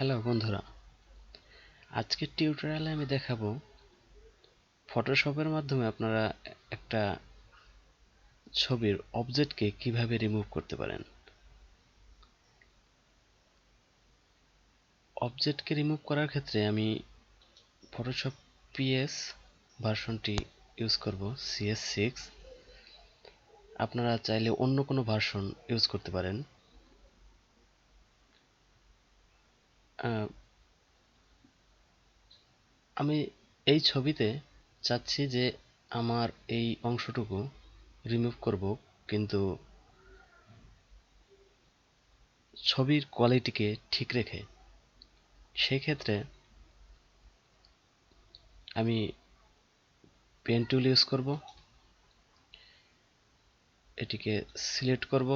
Hello বন্ধুরা, আজকের টিউটোরিয়ালে আমি দেখাবো ফটোশপের মাধ্যমে আপনারা একটা ছবির অবজেক্টকে কিভাবে রিমুভ করতে পারেন। অবজেক্টকে রিমুভ করার ক্ষেত্রে আমি ফটোশপ পিএস ভার্সনটি ইউজ করব, CS6। আপনারা চাইলে অন্য কোনো ভার্সন ইউজ করতে পারেন। আমি এই ছবিতে চাচ্ছি যে আমার এই অংশটুকু রিমুভ করব, কিন্তু ছবির কোয়ালিটিকে ঠিক রেখে। সেই ক্ষেত্রে আমি পেন টুল ইউজ করব, এটিকে সিলেক্ট করব,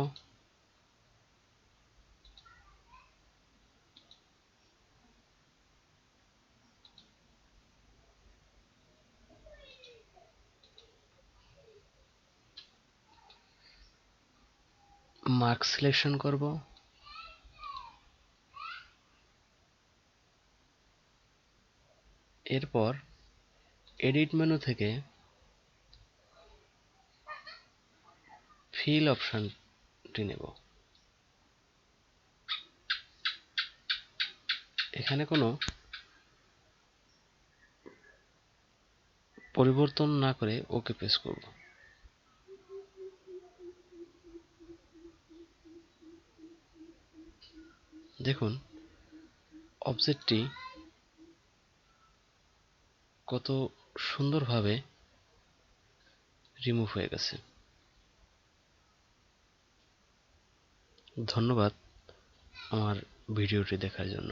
মার্ক সিলেকশন করব, এরপর এডিট মেনু থেকে ফিল অপশনটি নেব। এখানে কোনো পরিবর্তন না করে ওকে প্রেস করব। দেখুন অবজেক্টটি কত সুন্দরভাবে রিমুভ হয়ে গেছে। ধন্যবাদ আমার ভিডিওটি দেখার জন্য।